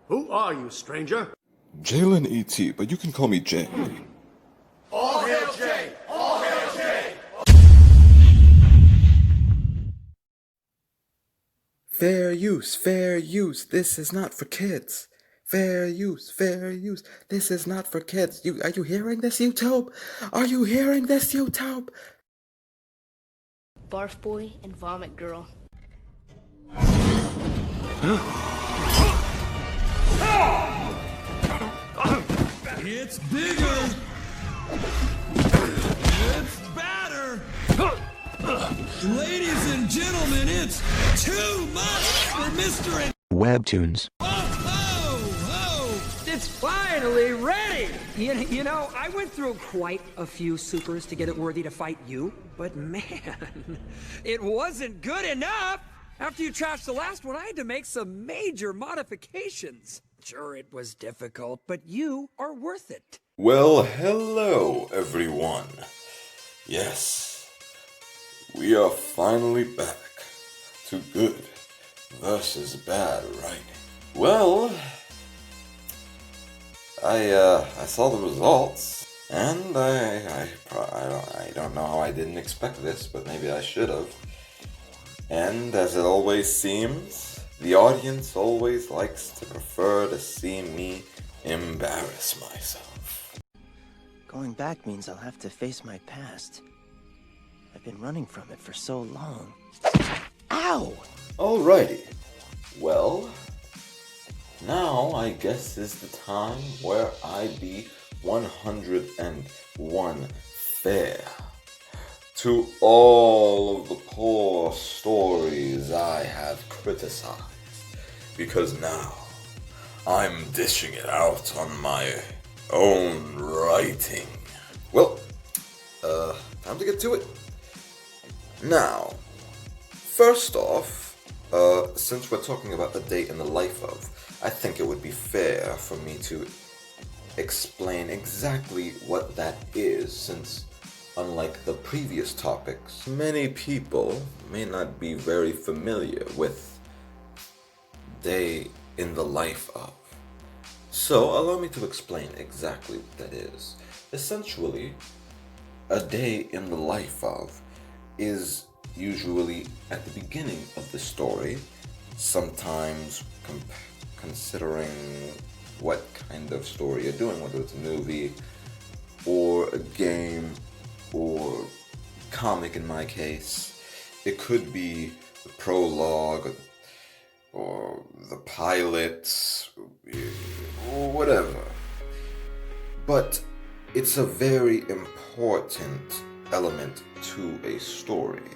Who are you, stranger? Jalen E.T., but you can call me Jay. All hail Jay! All hail Jay! Fair use, this is not for kids. Fair use, this is not for kids. Are you hearing this, YouTube? Are you hearing this, YouTube? Barf boy and vomit girl. It's bigger. It's badder. Ladies and gentlemen, it's too much for Mr. Webtoons. It's finally ready! You know, I went through quite a few supers to get it worthy to fight you, but man, it wasn't good enough! After you trashed the last one, I had to make some major modifications. Sure, it was difficult, but you are worth it. Well, hello, everyone. Yes, we are finally back to good versus bad writing. Well, I saw the results, and I don't know how I didn't expect this, but maybe I should have. And as it always seems, the audience always likes to prefer to see me embarrass myself. Going back means I'll have to face my past. I've been running from it for so long. Ow! Alrighty. Well, now I guess is the time where I be 101 fair to all of the poor stories I have criticized, because now I'm dishing it out on my own writing. Well, time to get to it. Now, first off, since we're talking about a day in the life of, I think it would be fair for me to explain exactly what that is, since unlike the previous topics, many people may not be very familiar with day in the life of. So allow me to explain exactly what that is. Essentially, a day in the life of is usually at the beginning of the story, sometimes considering what kind of story you're doing, whether it's a movie or a game or comic in my case. It could be the prologue or the pilot or whatever. But it's a very important element to a story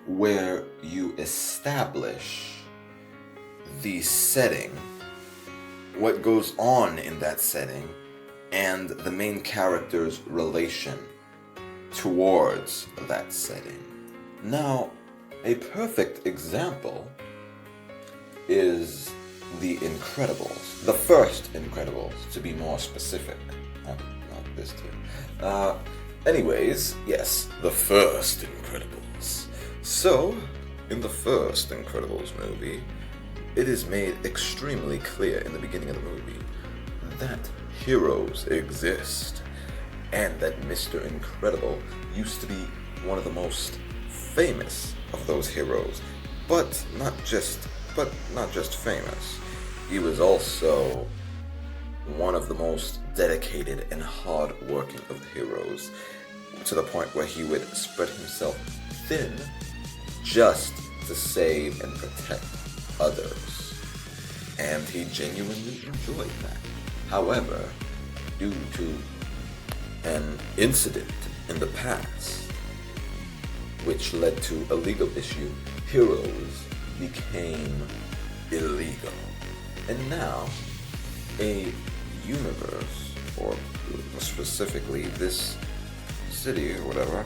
where you establish the setting, what goes on in that setting, and the main character's relation towards that setting. Now, a perfect example is The Incredibles. The first Incredibles, to be more specific. Not this two. Anyways, yes, the first Incredibles. So, in the first Incredibles movie, it is made extremely clear in the beginning of the movie that heroes exist, and that Mr. Incredible used to be one of the most famous of those heroes, but not just famous. He was also one of the most dedicated and hard-working of the heroes, to the point where he would spread himself thin just to save and protect others. And he genuinely enjoyed that. However, due to an incident in the past, which led to a legal issue, heroes became illegal. And now, a universe, or specifically this city or whatever,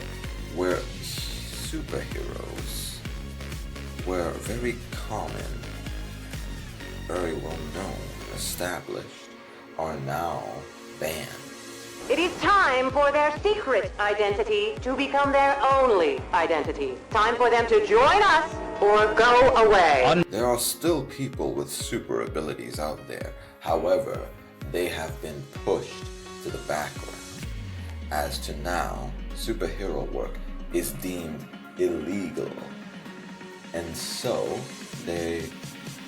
where superheroes were very common, very well known, established, are now banned. It is time for their secret identity to become their only identity. Time for them to join us or go away. There are still people with super abilities out there. However, they have been pushed to the background. As to now, superhero work is deemed illegal. And so, they,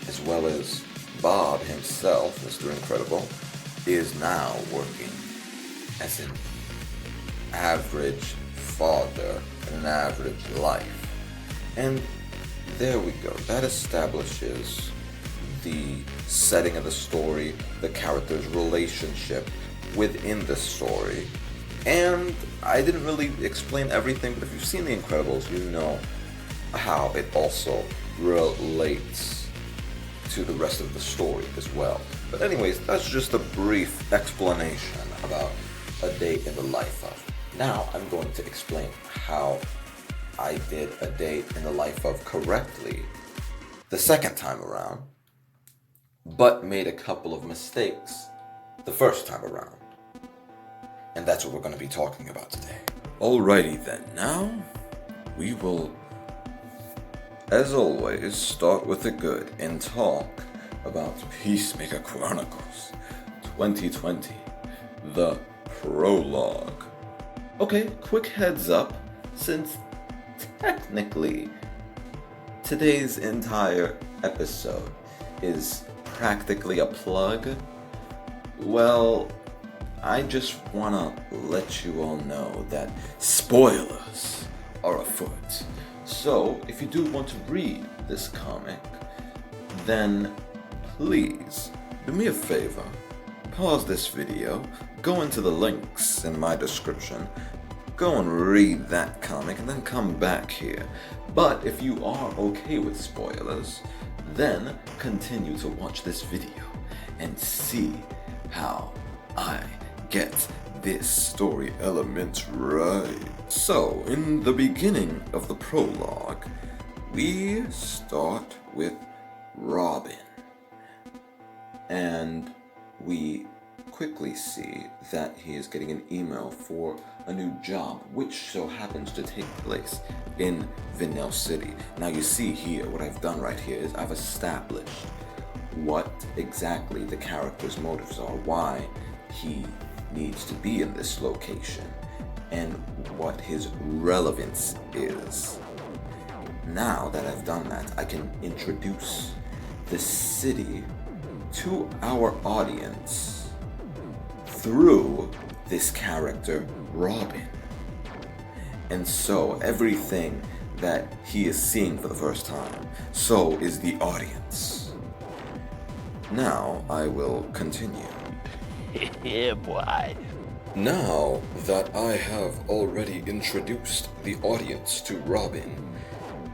as well as Bob himself, Mr. Incredible, is now working as an average father in an average life. And there we go. That establishes the setting of the story, the character's relationship within the story. And I didn't really explain everything, but if you've seen The Incredibles, you know how it also relates to the rest of the story as well. But anyways, that's just a brief explanation about a day in the life of. Now I'm going to explain how I did a day in the life of correctly the second time around, but made a couple of mistakes the first time around. And that's what we're going to be talking about today. Alrighty then, now we will, as always, start with the good and talk about Peacemaker Chronicles 2020, the prologue. Okay, quick heads up, since technically today's entire episode is practically a plug, well, I just wanna let you all know that spoilers are afoot. So, if you do want to read this comic, then please do me a favor, pause this video, go into the links in my description, go and read that comic, and then come back here. But if you are okay with spoilers, then continue to watch this video and see how I get this story element right. So, in the beginning of the prologue, we start with Robin. And we quickly see that he is getting an email for a new job, which so happens to take place in Vanille City. Now you see here, what I've done right here is I've established what exactly the character's motives are, why he needs to be in this location, and what his relevance is. Now that I've done that, I can introduce the city to our audience through this character, Robin. And so everything that he is seeing for the first time, so is the audience. Now I will continue. Yeah, boy. Now that I have already introduced the audience to Robin,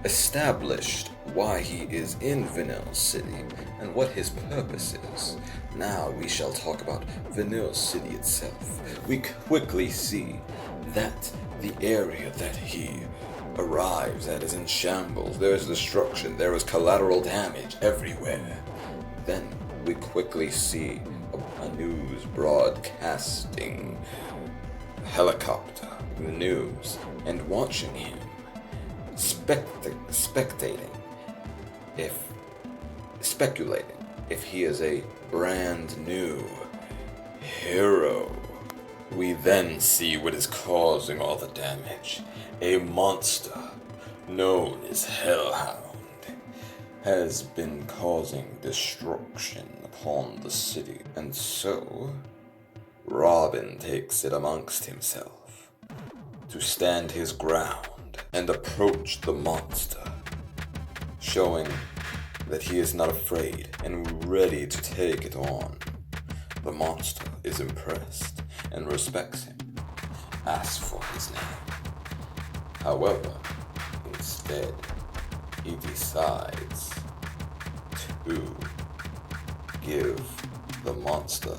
established why he is in Vanille City and what his purpose is, now we shall talk about Vanille City itself. We quickly see that the area that he arrives at is in shambles. There is destruction, there is collateral damage everywhere. Then we quickly see a news broadcasting helicopter in the news and watching him speculating if he is a brand new hero. We then see what is causing all the damage. A monster known as Hellhound has been causing destruction upon the city, and so Robin takes it amongst himself to stand his ground and approach the monster, showing that he is not afraid and ready to take it on. The monster is impressed and respects him, asks for his name. However, instead, he decides to give the monster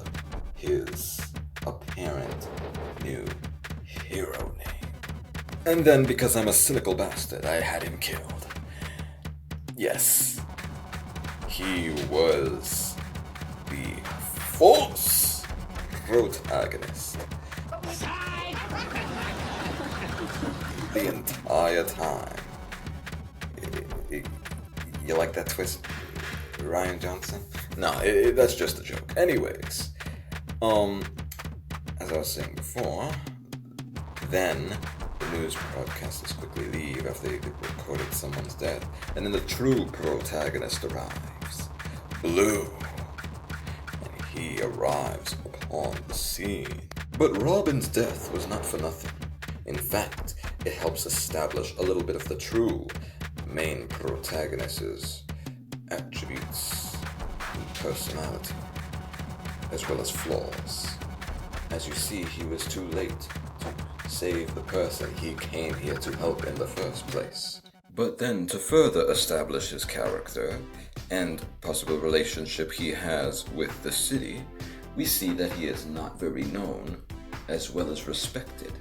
his apparent new hero name. And then, because I'm a cynical bastard, I had him killed. Yes, he was the Force protagonist the entire time. You like that twist, Ryan Johnson? No, that's just a joke. Anyways, as I was saying before, then the news broadcasters quickly leave after they recorded someone's death, and then the true protagonist arrives, Blue. And he arrives upon the scene. But Robin's death was not for nothing. In fact, it helps establish a little bit of the true main protagonist's attributes and personality, as well as flaws. As you see, he was too late to save the person he came here to help in the first place. But then, to further establish his character and possible relationship he has with the city, we see that he is not very known as well as respected.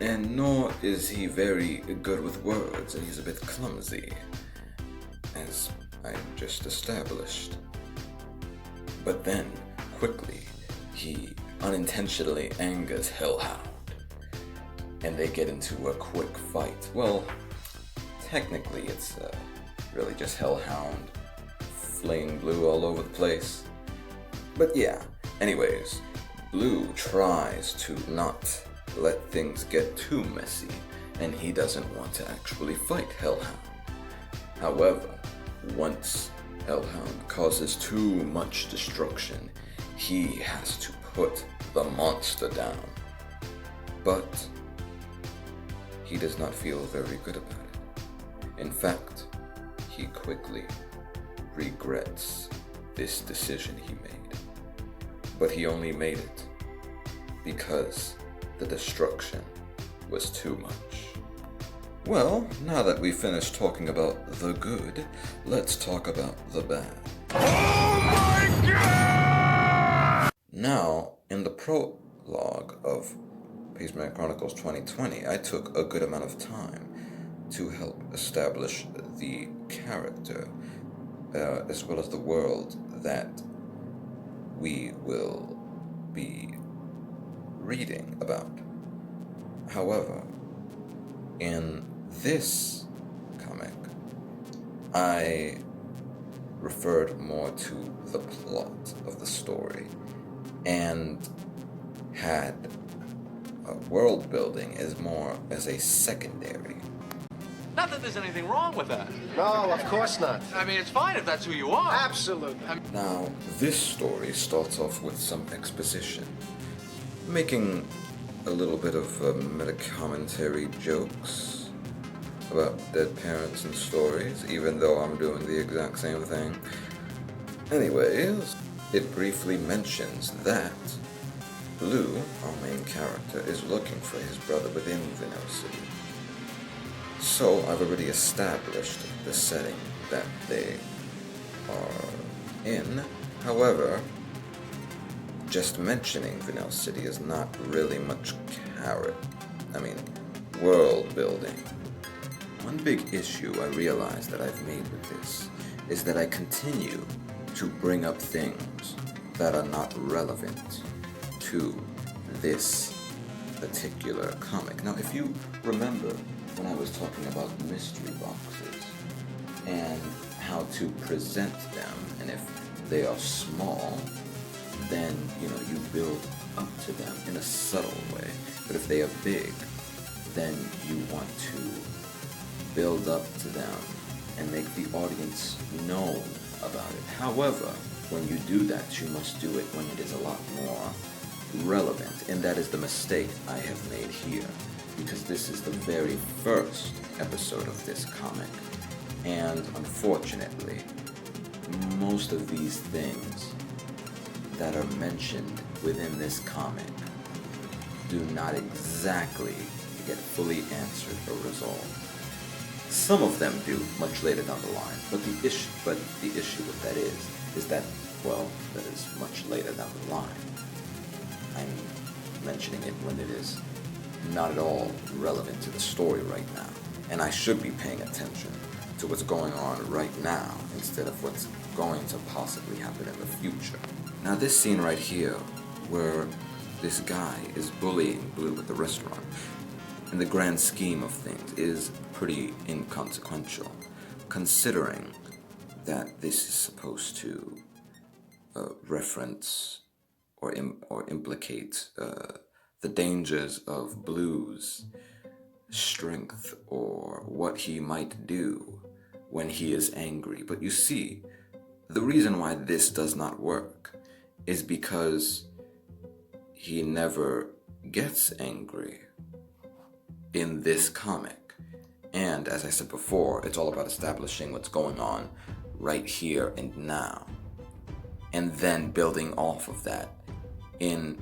And nor is he very good with words, and he's a bit clumsy, as I just established. But then, quickly, he unintentionally angers Hellhound, and they get into a quick fight. Well, technically it's really just Hellhound flaying Blue all over the place. But yeah, anyways, Blue tries to not let things get too messy, and he doesn't want to actually fight Hellhound. However, once Hellhound causes too much destruction, he has to put the monster down. But he does not feel very good about it. In fact, he quickly regrets this decision he made. But he only made it because the destruction was too much. Well, now that we finished talking about the good, let's talk about the bad. Oh my God! Now, in the prologue of Pacemaker Chronicles 2020, I took a good amount of time to help establish the character, as well as the world that we will be reading about. However, in this comic, I referred more to the plot of the story and had world building as more as a secondary. Not that there's anything wrong with that. No, of course not. I mean, it's fine if that's who you are. Absolutely. Now, this story starts off with some exposition, making a little bit of meta-commentary jokes about dead parents and stories, even though I'm doing the exact same thing. Anyways, it briefly mentions that Blue, our main character, is looking for his brother within Vanilla City. So I've already established the setting that they are in. However, just mentioning Vanilla City is not really much world building. One big issue I realize that I've made with this is that I continue to bring up things that are not relevant to this particular comic. Now, if you remember when I was talking about mystery boxes and how to present them, and if they are small, then you build up to them in a subtle way. But if they are big, then you want to build up to them and make the audience know about it. However, when you do that, you must do it when it is a lot more relevant, and that is the mistake I have made here, because this is the very first episode of this comic, and unfortunately, most of these things that are mentioned within this comic do not exactly get fully answered or resolved. Some of them do much later down the line, but the issue with that is that, well, that is much later down the line. I'm mentioning it when it is not at all relevant to the story right now, and I should be paying attention to what's going on right now instead of what's going to possibly happen in the future. Now, this scene right here, where this guy is bullying Blue at the restaurant, in the grand scheme of things, is pretty inconsequential, considering that this is supposed to reference or implicate the dangers of Blue's strength or what he might do when he is angry. But you see, the reason why this does not work is because he never gets angry in this comic. And as I said before, it's all about establishing what's going on right here and now, and then building off of that in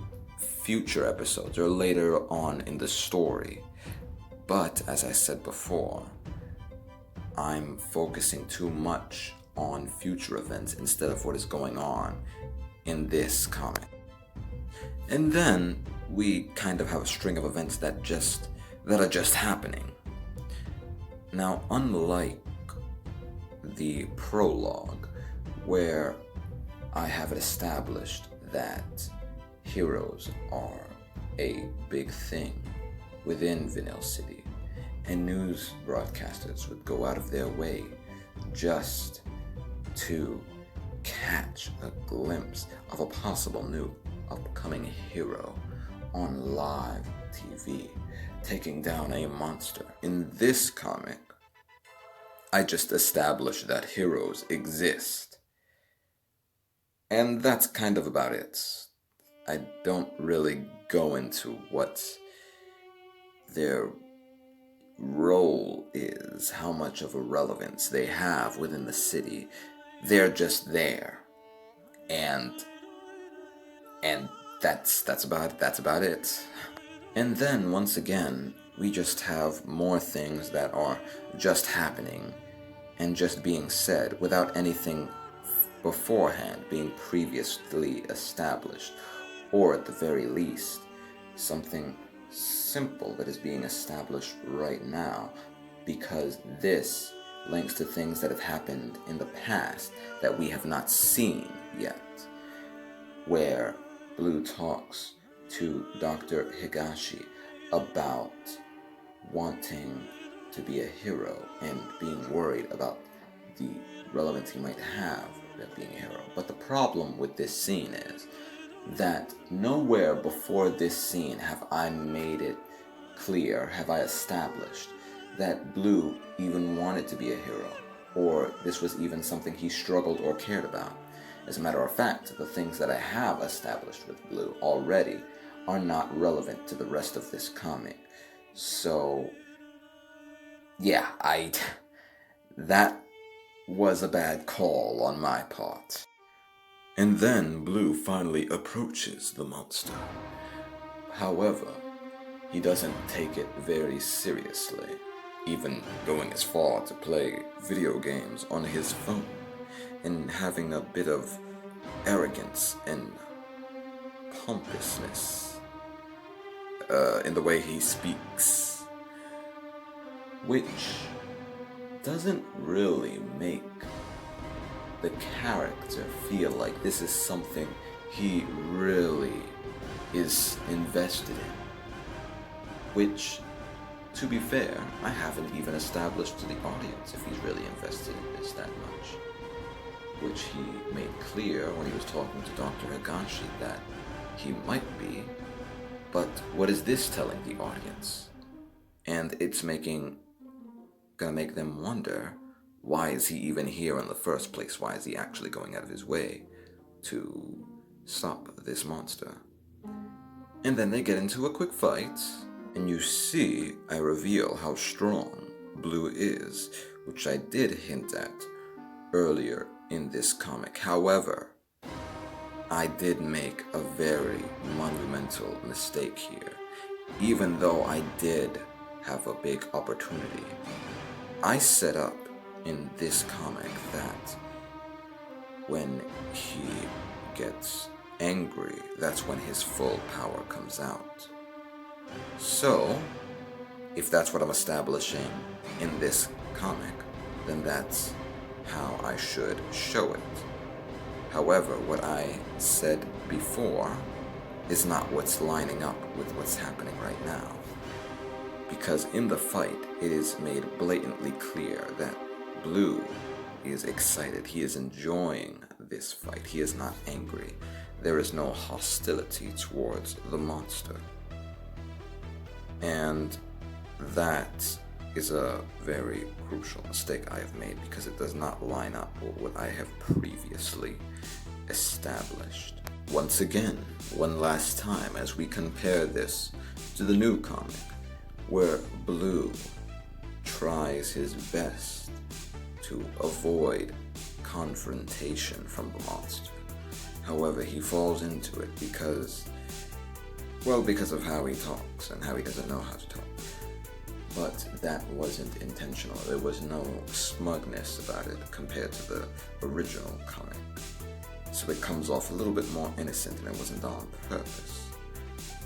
future episodes or later on in the story. But as I said before, I'm focusing too much on future events instead of what is going on in this comic. And then we kind of have a string of events that are just happening. Now, unlike the prologue, where I have it established that heroes are a big thing within Vanille City, and news broadcasters would go out of their way just to catch a glimpse of a possible new upcoming hero on live TV, taking down a monster. In this comic, I just established that heroes exist. And that's kind of about it. I don't really go into what their role is, how much of a relevance they have within the city. They're just there. And that's about it. And then once again, we just have more things that are just happening and just being said without anything beforehand being previously established, or at the very least, something simple that is being established right now, because this links to things that have happened in the past that we have not seen yet, where Blue talks to Dr. Higashi about wanting to be a hero and being worried about the relevance he might have of being a hero. But the problem with this scene is that nowhere before this scene have I made it clear, have I established that Blue even wanted to be a hero, or this was even something he struggled or cared about. As a matter of fact, the things that I have established with Blue already are not relevant to the rest of this comic. So, yeah, that was a bad call on my part. And then Blue finally approaches the monster. However, he doesn't take it very seriously, even going as far to play video games on his phone and having a bit of arrogance and pompousness in the way he speaks, which doesn't really make the character feel like this is something he really is invested in. Which, to be fair, I haven't even established to the audience if he's really invested in this that much. Which he made clear when he was talking to Dr. Higashi that he might be, but what is this telling the audience? And it's gonna make them wonder, why is he even here in the first place? Why is he actually going out of his way to stop this monster? And then they get into a quick fight, and you see I reveal how strong Blue is, which I did hint at earlier in this comic. However, I did make a very monumental mistake here. Even though I did have a big opportunity, I set up in this comic that when he gets angry, that's when his full power comes out. So, if that's what I'm establishing in this comic, then that's how I should show it. However, what I said before is not what's lining up with what's happening right now. Because in the fight, it is made blatantly clear that Blue is excited. He is enjoying this fight. He is not angry. There is no hostility towards the monster. And that is a very crucial mistake I have made because it does not line up with what I have previously established. Once again, one last time, as we compare this to the new comic, where Blue tries his best to avoid confrontation from the monster. However, he falls into it because of how he talks and how he doesn't know how to talk. But that wasn't intentional. There was no smugness about it compared to the original comic. So it comes off a little bit more innocent, and it wasn't done on purpose.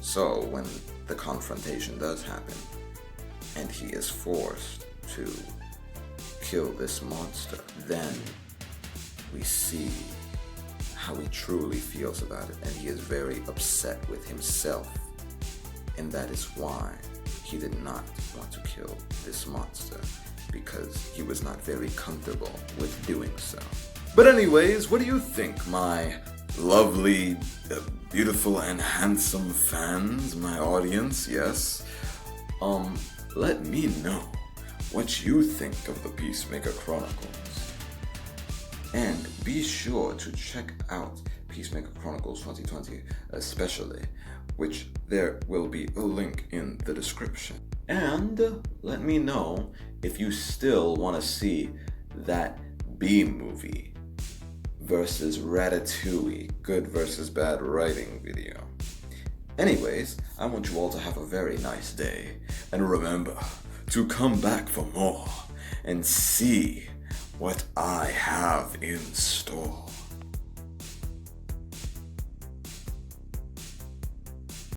So when the confrontation does happen, and he is forced to kill this monster, then we see how he truly feels about it, and he is very upset with himself, and that is why he did not want to kill this monster, because he was not very comfortable with doing so. But anyways, what do you think, my lovely, beautiful and handsome fans, my audience? Yes. Let me know what you think of the Peacemaker Chronicles. And be sure to check out Peacemaker Chronicles 2020 especially, which there will be a link in the description. And let me know if you still want to see that B-movie versus Ratatouille, good versus bad writing video. Anyways, I want you all to have a very nice day, and remember to come back for more and see what I have in store.